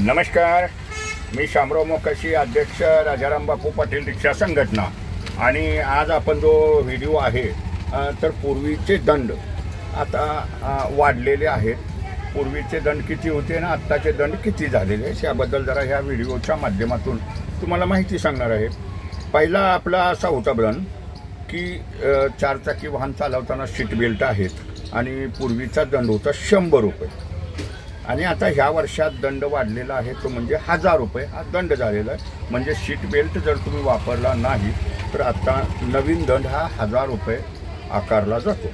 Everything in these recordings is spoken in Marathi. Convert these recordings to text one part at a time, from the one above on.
नमस्कार, मी शामराव मोकाशी, अध्यक्ष राजाराम बापू पाटील रिक्षा संघटना। आणि आज आपण जो व्हिडिओ आहे तर पूर्वीचे दंड आता वाढलेले आहेत। पूर्वीचे दंड किती होते आणि आत्ताचे दंड किती झालेले याबद्दल जरा ह्या व्हिडिओच्या माध्यमातून तुम्हाला माहिती सांगणार आहे। पहिला आपला असा होता दंड की चारचाकी वाहन चालवताना सीट बेल्ट आहेत आणि पूर्वीचा दंड होता 100 रुपये आणि आता ह्या वर्षात दंड वाढलेला आहे तो म्हणजे 1000 रुपये हा दंड झालेला आहे। म्हणजे सीट बेल्ट जर तुम्ही वापरला नाही तर आता नवीन दंड हा 1000 रुपये आकारला जातो।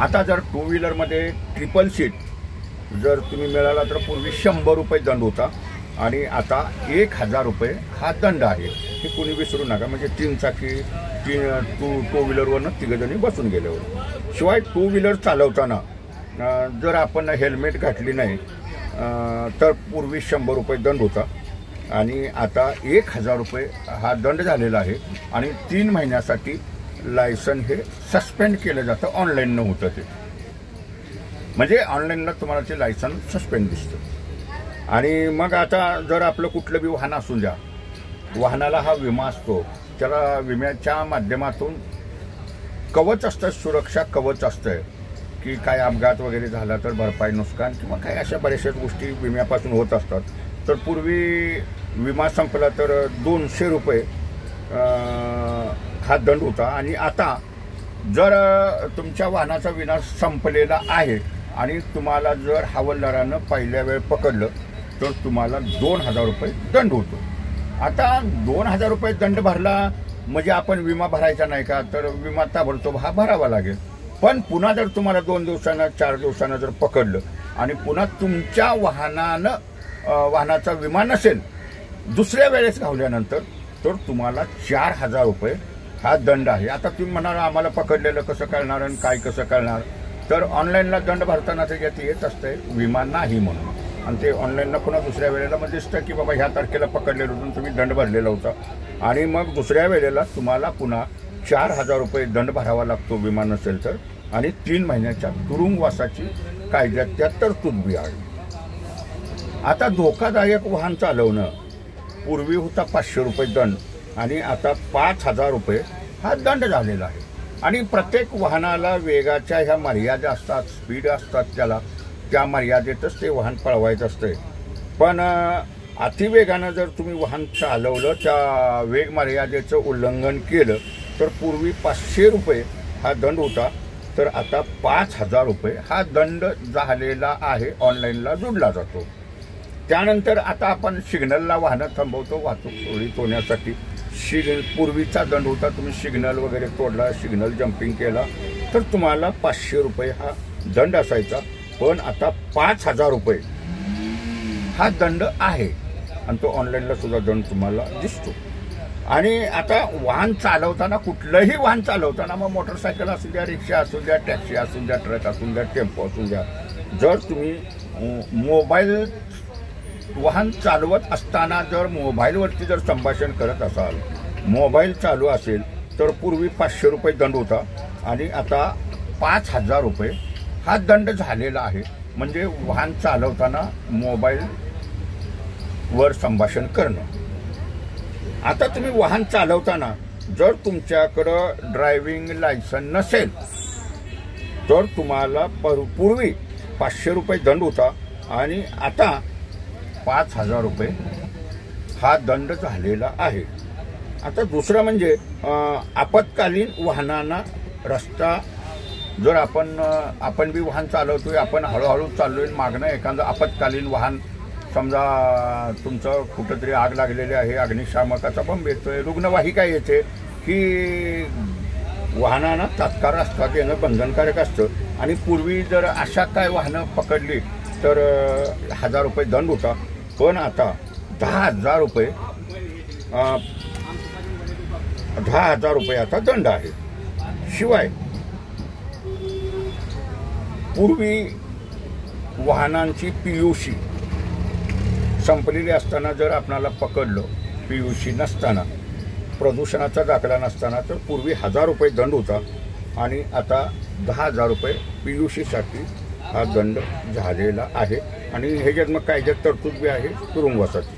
आता जर टू व्हीलरमध्ये ट्रिपल सीट जर तुम्ही मिळाला तर पूर्वी 100 रुपये दंड होता आणि आता 1000 रुपये हा दंड आहे। हे कोणी विसरू नका। म्हणजे तीन चाकी टू व्हीलरवरनं तिघजणी बसून गेल्यावर। शिवाय टू व्हीलर चालवताना जर आपण हेल्मेट घातली नाही तर पूर्वी 100 रुपये दंड होता आणि आता 1000 रुपये हा दंड झालेला आहे। आणि 3 महिन्यासाठी लायसन हे सस्पेंड केलं जातं। ऑनलाईन होतं ते, म्हणजे ऑनलाईनला तुम्हाला ते लायसन सस्पेंड दिसतं। आणि मग आता जर आपलं कुठलं बी वाहन असून द्या, वाहनाला हा विमा असतो, त्याला विम्याच्या माध्यमातून कवच असतं, सुरक्षा कवच असतं की काय अपघात वगैरे झाला तर भरपाई, नुकसान किंवा काही अशा बऱ्याचशा गोष्टी विम्यापासून होत असतात। तर पूर्वी विमा संपला तर 200 रुपये हा दंड होता आणि आता जर तुमच्या वाहनाचा विमा संपलेला आहे आणि तुम्हाला जर हवालदारानं पहिल्या वेळ पकडलं तर तुम्हाला 2000 रुपये दंड होतो। आता 2000 रुपये दंड भरला म्हणजे आपण विमा भरायचा नाही का, तर विमा ताबडतोब हा भरावा लागेल। पण पुन्हा जर तुम्हाला 2 दिवसानं 4 दिवसानं जर पकडलं आणि पुन्हा तुमच्या वाहनाचा विमा नसेल दुसऱ्या वेळेस घावल्यानंतर तर तुम्हाला 4000 रुपये हा दंड आहे। आता तुम्ही म्हणाल आम्हाला पकडलेलं कसं कळणार आणि काय कसं कळणार, तर ऑनलाईनला दंड भरताना त्याच्यात येत असतंय विमा नाही म्हणून, आणि ते ऑनलाईनला पुन्हा दुसऱ्या वेळेला मग दिसतं की बाबा ह्या तारखेला पकडलेलं होतं तुम्ही दंड भरलेला होता आणि मग दुसऱ्या वेळेला तुम्हाला पुन्हा 4000 रुपये दंड भरावा लागतो विमा नसेल तर, आणि 3 महिन्याच्या तुरुंगवासाची कायद्यात त्या तरतूद बी आहे। आता धोकादायक वाहन चालवणं पूर्वी होता 500 रुपये दंड आणि आता 5000 रुपये हा दंड झालेला आहे। आणि प्रत्येक वाहनाला वेगाच्या ह्या मर्यादा असतात, स्पीड असतात, त्या मर्यादेतच ते वाहन पळवायचं असतंय। पण अतिवेगानं जर तुम्ही वाहन चालवलं, त्या वेग मर्यादेचं उल्लंघन केलं तर पूर्वी 500 रुपये हा दंड होता तर आता 5000 रुपये हा दंड झालेला आहे। ऑनलाईनला जोडला जातो। त्यानंतर आता आपण सिग्नलला वाहनं थांबवतो वाहतूक सुरळीत होण्यासाठी। पूर्वीचा दंड होता तुम्ही सिग्नल वगैरे तोडला, सिग्नल जम्पिंग केला तर तुम्हाला 500 रुपये हा दंड असायचा, पण आता 5000 रुपये हा दंड आहे आणि तो ऑनलाईनला सुद्धा दंड तुम्हाला दिसतो। आणि आता वाहन चालवताना, कुठलंही वाहन चालवताना, मग मोटरसायकल असू द्या, रिक्षा असू द्या, टॅक्सी असू द्या, ट्रक असू द्या, टेम्पो असू द्या, जर तुम्ही मोबाईल वाहन चालवत असताना जर मोबाईलवरती जर संभाषण करत असाल, मोबाईल चालू असेल तर पूर्वी 500 रुपये दंड होता आणि आता 5000 रुपये हा दंड झालेला आहे। म्हणजे वाहन चालवताना मोबाईलवर संभाषण करणं। आता तुम्ही वाहन चालवताना जर तुमच्याकडं ड्रायव्हिंग लायसन नसेल तर तुम्हाला पूर्वी 500 रुपये दंड होता आणि आता 5000 रुपये हा दंड झालेला आहे। आता दुसरं म्हणजे आपत्कालीन वाहनांना रस्ता जर आपण बी वाहन चालवतोय, आपण हळूहळू चाललोय, मागणं एखादं आपत्कालीन वाहन, समजा तुमचं कुठंतरी आग लागलेली आहे, अग्निशामकाचा बंब येतोय, रुग्णवाहिका येते, की वाहनांना तात्काळ रस्ता देणं बंधनकारक असतं। आणि पूर्वी जर अशा काय वाहनं पकडली तर 1000 रुपये दंड होता, पण आता 10,000 रुपये आता दंड आहे। शिवाय पूर्वी वाहनांची PUC संपलेली असताना जर आपणाला पकडलं, PUC नसताना, प्रदूषणाचा दाखला नसताना, तर पूर्वी 1000 रुपये दंड होता आणि आता 10,000 रुपये PUC साठी हा दंड झालेला आहे। आणि ह्याच्यात मग कायद्यात तरतूद बी आहे तुरुंगवासाची.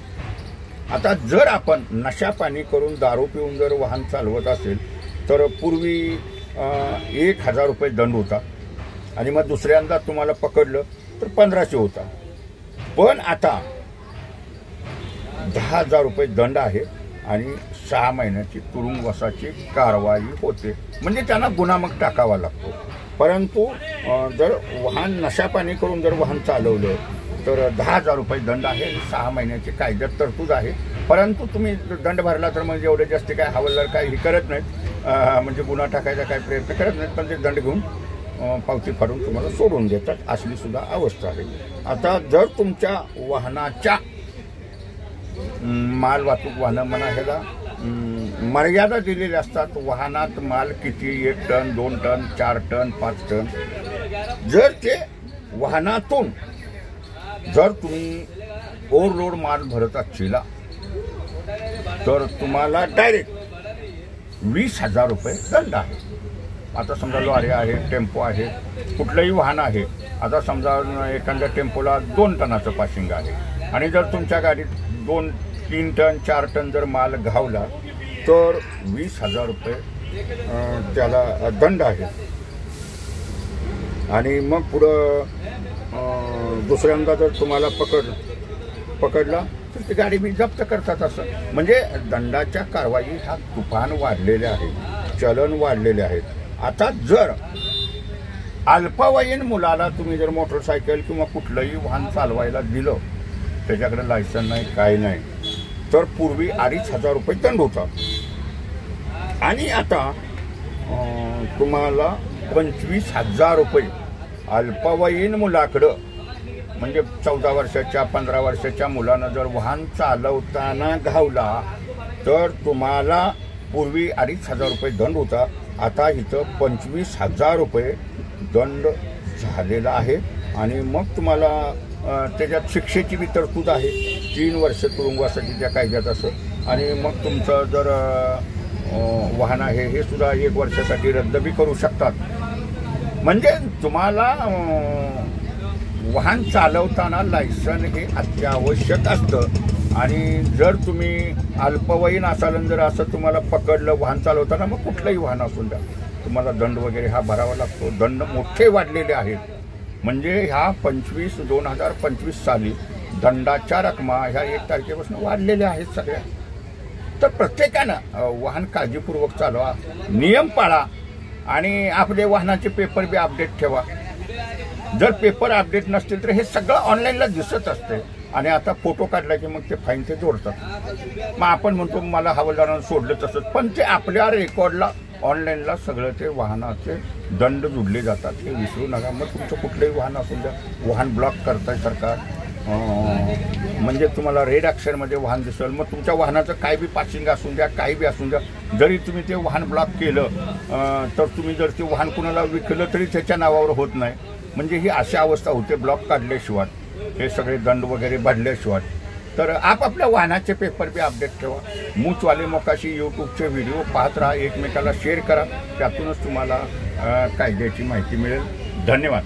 आता जर आपण नशा पाणी करून दारू पिऊन जर वाहन चालवत असेल तर पूर्वी 1,000 रुपये दंड होता आणि मग दुसऱ्यांदा तुम्हाला पकडलं तर 1,500 होता. पण आता 10,000 रुपये दंड आहे आणि 6 महिन्याची तुरुंगवासाची कारवाई होते. म्हणजे त्यांना गुन्हा मग टाकावा लागतो. परंतु जर वाहन नशापाणी करून जर वाहन चालवलं तर 10,000 रुपये दंड आहे आणि 6 महिन्याची कायद्यात तरतूद आहे. परंतु तुम्ही दंड भरला तर मग एवढे जास्त काय हवालदार काही करत नाहीत, म्हणजे गुन्हा टाकायचा काही प्रयत्न करत नाहीत, पण ते दंड घेऊन पावती फाडून तुम्हाला सोडून देतात. असली सुद्धा अवस्था आहे. आता जर तुमच्या वाहनाच्या माल वाहतूक वाहनं म्हणा ह्याला मर्यादा दिलेल्या असतात. वाहनात माल किती, 1 टन 2 टन 4 टन 5 टन. जर ते वाहनातून जर तुम्ही ओव्हरलोड माल भरत असतील तर तुम्हाला डायरेक्ट 20,000 रुपये दंड आहे. आता समजा लॉरी आहे, टेम्पो आहे, कुठलंही वाहन आहे. आता समजा एखाद्या टेम्पोला 2 टनाचं पासिंग आहे आणि जर तुमच्या गाडीत 2, 3 टन 4 टन जर माल घावला तर 20,000 रुपये त्याला दंड आहे. आणि मग पुढं दुसऱ्यांदा जर तुम्हाला पकडला तर ती गाडी मी जप्त करतात. असं म्हणजे दंडाच्या कारवाई ह्या तुफान वाढलेल्या आहेत, चलन वाढलेले आहेत. आता जर अल्पवयीन मुलाला तुम्ही जर मोटरसायकल किंवा कुठलंही वाहन चालवायला दिलं, त्याच्याकडे लायसन नाही काय नाही, तर पूर्वी 2,500 रुपये दंड होता आणि आता तुम्हाला 25,000 रुपये अल्पवयीन मुलाकडं, म्हणजे 14 वर्षाच्या 15 वर्षाच्या मुलानं जर वाहन चालवताना घावला तर तुम्हाला पूर्वी 2,500 रुपये दंड होता. आता इथं 25,000 रुपये दंड झालेला आहे. आणि मग तुम्हाला त्याच्यात शिक्षेची बी तरतूद आहे. 3 वर्ष तुरुंगवासाची त्या कायद्यात असं. आणि मग तुमचं जर वाहन आहे हे सुद्धा 1 वर्षासाठी रद्द बी करू शकतात. म्हणजे तुम्हाला वाहन चालवताना लायसन हे अत्यावश्यक असतं. आणि जर तुम्ही अल्पवयीन असाल जर असं तुम्हाला पकडलं वाहन चालवताना, मग कुठलंही वाहन असून द्या, तुम्हाला दंड वगैरे हा भरावा लागतो. दंड मोठे वाढलेले आहेत. म्हणजे ह्या 2025 साली दंडाच्या रकमा ह्या 1 तारखेपासून वाढलेल्या आहेत सगळ्या. तर प्रत्येकानं वाहन काळजीपूर्वक चालवा, नियम पाळा आणि आपले वाहनाचे पेपर बी अपडेट ठेवा. जर पेपर अपडेट नसतील तर हे सगळं ऑनलाईनला दिसत असते. आणि आता फोटो काढला की मग ते फाईन ते जोडतात. मग आपण म्हणतो मला हवालदारानं सोडलं तसंच, पण ते आपल्या रेकॉर्डला ऑनलाईनला सगळं ते वाहनाचे दंड जोडले जातात. हे विसरू नका. मग तुमचं कुठलंही वाहन असून द्या, वाहन ब्लॉक करताय सरकार, म्हणजे तुम्हाला रेड अक्षरमध्ये वाहन दिसेल. मग तुमच्या वाहनाचं काय बी पासिंग असून द्या, काही बी असून द्या, जरी तुम्ही ते वाहन ब्लॉक केलं तर तुम्ही जर ते वाहन कुणाला विकलं तरी त्याच्या नावावर होत नाही. म्हणजे ही अशी अवस्था होते ब्लॉक काढल्याशिवाय, हे सगळे दंड वगैरे भरल्याशिवाय. तर आपापल्या वाहनाचे पेपर बी अपडेट ठेवा. मूचवाले मोकाशी यूट्यूबचे व्हिडिओ पाहत राहा, एकमेकाला शेअर करा. त्यातूनच तुम्हाला कायद्याची माहिती मिळेल. धन्यवाद.